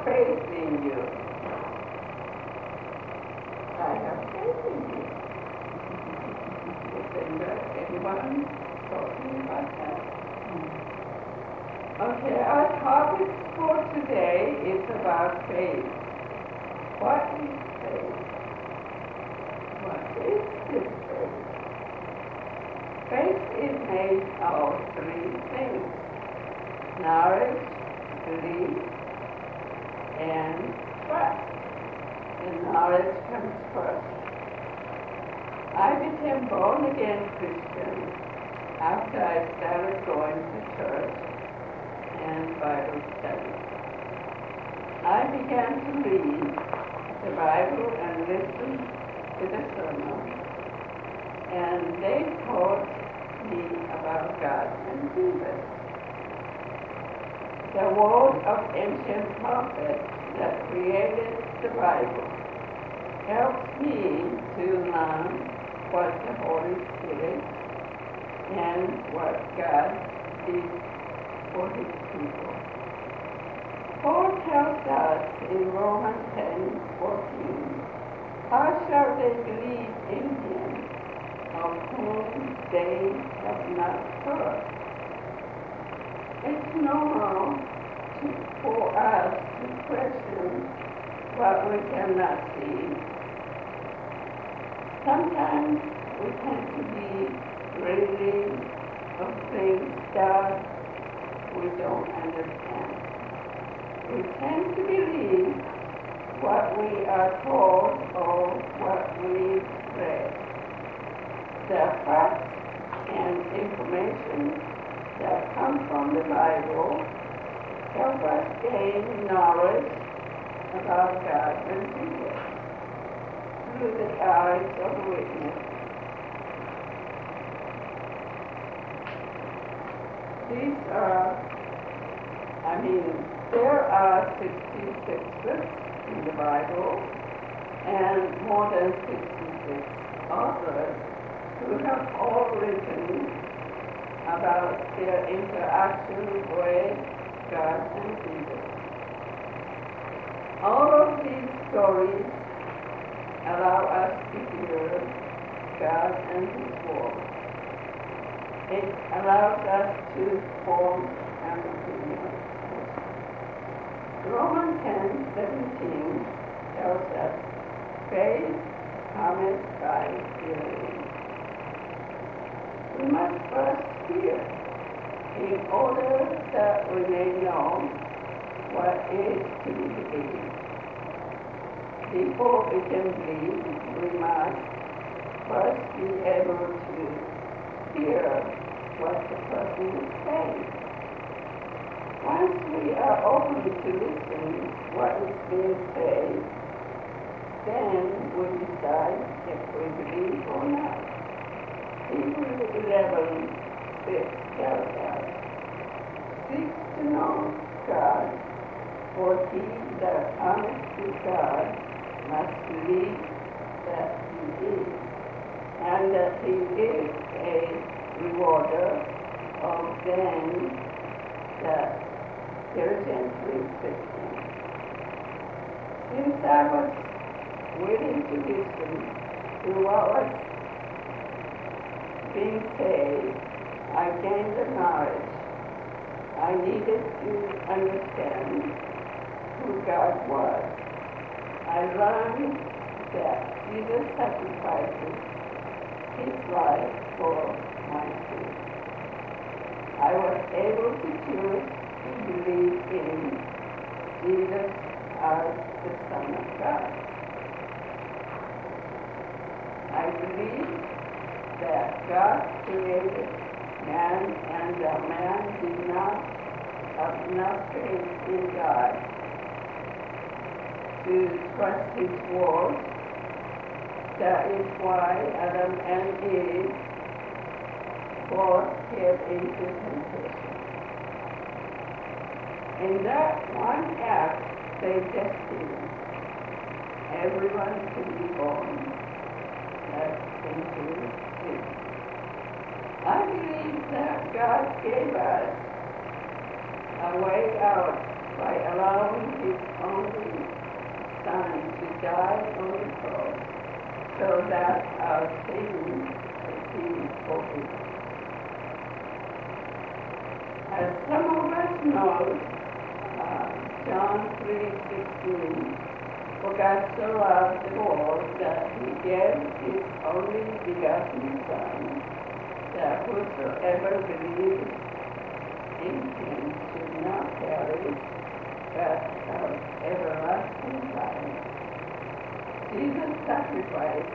faith in you. I have faith in you. Anyone talking about that? Okay, our topic for today is about faith. What is faith? What is this faith? Faith is made of three things: knowledge, belief, and trust. And knowledge comes first. I became born-again Christian after I started going to church and Bible study. I began to read the Bible and listen to the sermons, and they taught me about God and Jesus. The word of ancient prophets that created the Bible helps me to learn what the Holy Spirit and what God did for His people. Paul tells us in Romans 10:14, how shall they believe in Him of whom they have not heard? It's normal for us to question what we cannot see. Sometimes we tend to be really of things that we don't understand. We tend to believe what we are told or what we read. The facts and information that come from the Bible help us gain knowledge about God and Jesus through the eyes of a witness. There are 66 books in the Bible and more than 66 authors who have all written about their interaction with God and Jesus. All of these stories allow us to hear God and His Word. It allows us to form an opinion. Romans 10:17 tells us, faith cometh by hearing. We must first hear in order that we may know what is to be believed. Before we can believe, we must first be able to hear what the person is saying. Once we are open to listen what is being said, then we decide if we believe or not. Hebrews 11:6 tells us, seek to know God, for he that cometh to God must believe that He is, and that He is a rewarder of them that diligently seek Him. Since I was willing to listen to what was being said, I gained the knowledge I needed to understand who God was. I learned that Jesus sacrificed His life for my sin. I was able to choose to believe in Jesus as the Son of God. I believe that God created man and that man did not have enough faith in God to trust His word. That is why Adam and Eve both fell into temptation. In that one act, they destined everyone to be born into sin. I believe that God gave us a way out by allowing his only Son to die on the cross so that our sins could be forgiven. As some of us know, John 3:16, for God so loved the world that he gave his only begotten Son, that whosoever believes in him should not perish, but have everlasting life. Jesus' sacrifice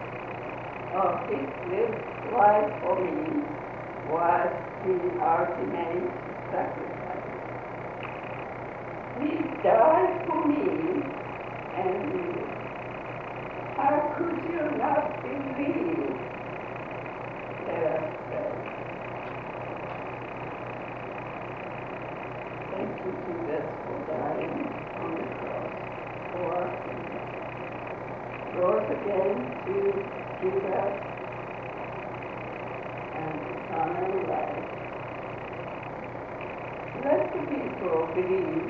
of his lived life for me was the ultimate sacrifice. He died for me and you. How could you not believe? Let us pray. Thank you, Jesus, for dying on the cross for our sins. Rose again to give us an eternal life. Let the people believe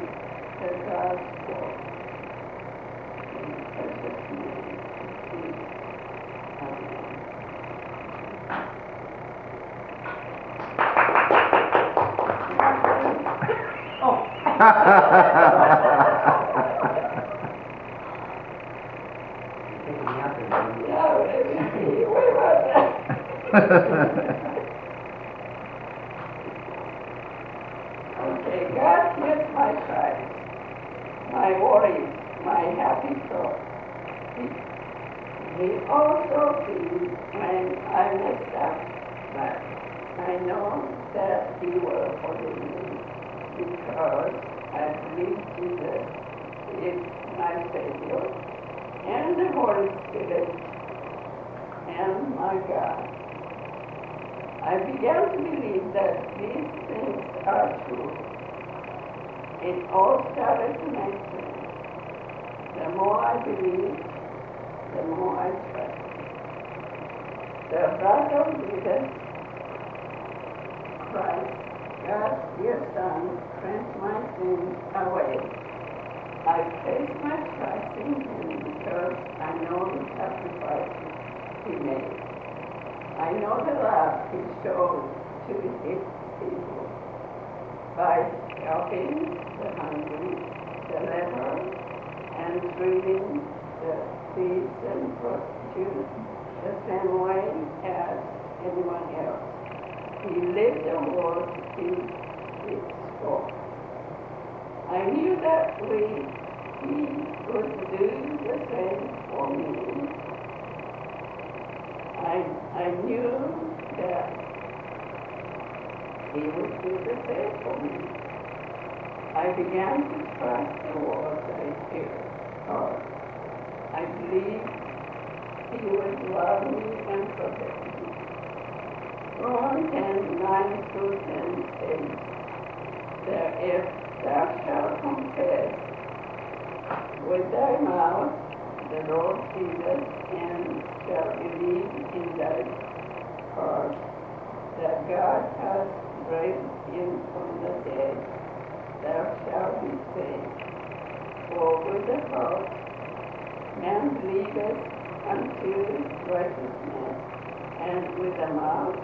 the gospel. In precious name, Jesus. Amen. Okay, God hears my cries, my worries, my happy thoughts. He also sees when I messed up, but I know that He will forgive me because I believe Jesus is my Savior and the Holy Spirit and my God. I began to believe that these things are true. It all started to make sense. The more I believed, the more I trusted. The blood of Jesus Christ, God's dear Son, cleansed my sins away. I place my trust in Him because I know the sacrifices He made. I know the love He showed to His people by helping the hungry, the leper, and treating the thieves and prostitutes the same way as anyone else. He lived the world to its scope. I knew that He would do the same for me. I knew that He would do the same for me. I began to trust the words I heard. I believed He would love me and protect me. Romans 10:9-10 says that if thou shalt confess with thy mouth the Lord Jesus and shalt believe in thy heart that God has raised him from the dead, thou shalt be saved. For with the heart man believeth unto righteousness, and with the mouth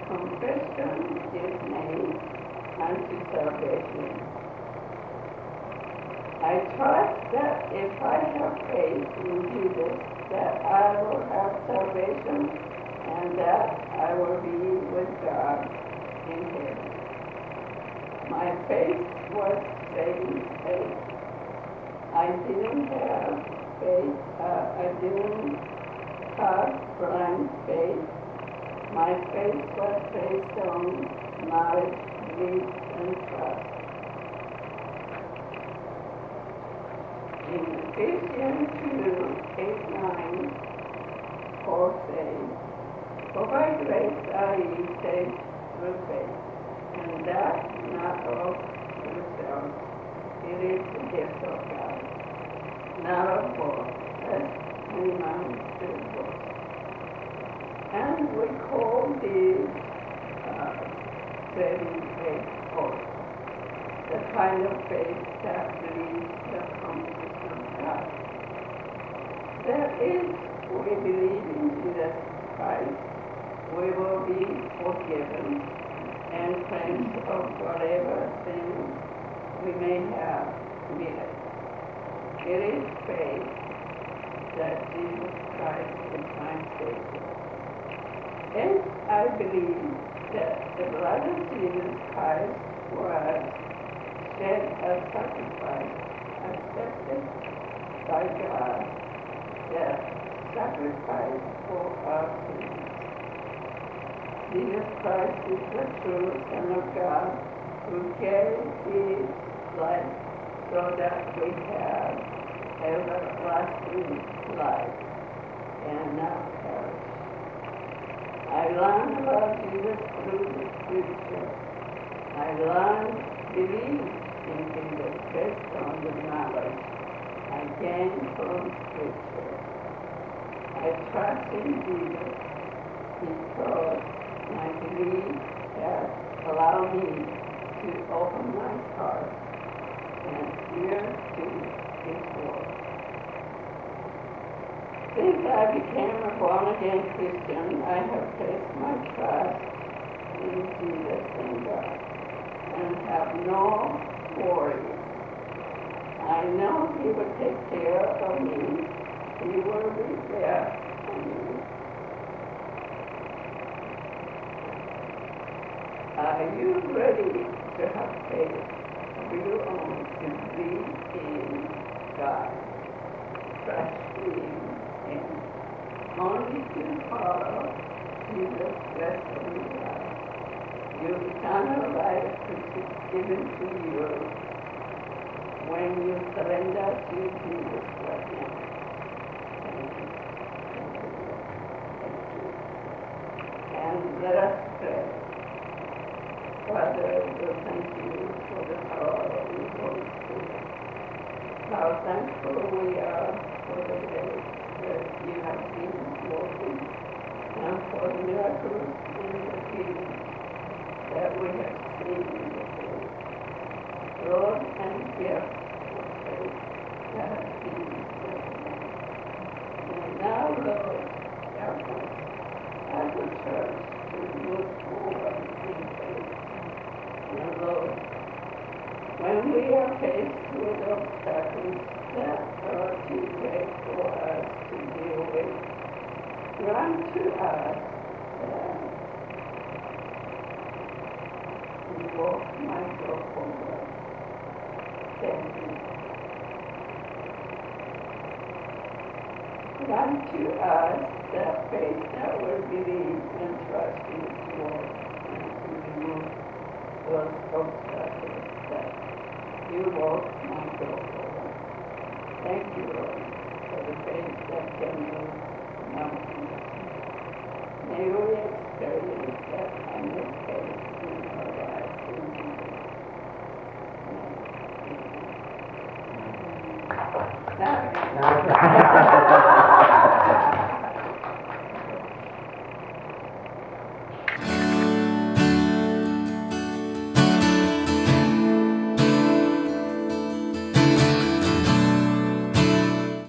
confession is made unto salvation. I trust that if I have faith in Jesus, that I will have salvation and that I will be with God in heaven. My faith was saving faith. I didn't have faith. I didn't have blind faith. My faith was based on knowledge, belief, and trust. In Ephesians 2:8-9, Paul says, for by grace are ye saved through faith, and that not of yourselves. It is the gift of God, not of works, lest any man should boast. And we call these saving faith oaths. the kind of faith that believes the promises of God. That is, we believe in Jesus Christ, we will be forgiven and cleansed of whatever sins we may have committed. It is faith that Jesus Christ is my Savior. And I believe that the blood of Jesus Christ was shed as sacrifice, accepted by God, that sacrifice for our sins. Jesus Christ is the true Son of God who gave his life so that we have everlasting life and not perish. I learned about Jesus through the Scripture. I learned believe in Jesus based on the knowledge I gained from Scripture. I trust in Jesus because my belief has allowed me to open my heart and ear to His word. Since I became a born-again Christian, I have placed my trust in Jesus and God and have no worries. I know He will take care of me. He will be there for me. Are you ready to have faith of your own to believe in God, trust Him, and only to follow Jesus' blessed God? Your eternal life is given to you when you surrender to Jesus right now. Thank you. Thank you, Lord. Thank you. And let us pray. Father, we thank you for the power of your Holy Spirit. How thankful we are for the day that you have been working and for the miracles and the healing that we have seen in the faith. Lord, and gift of faith that has been given. And now, Lord, help us as a church to move forward in faith. And Lord, when we are faced with obstacles that are too great for us to deal with, grant to us that we walk my go forward. Thank you. Grant to us that faith that will believe and trust in His word and to remove those obstacles that you walk my go forward. Thank you, Lord, for the faith that can move mountains. May we experience that kind of faith in our lives in Jesus' name. Amen. Now,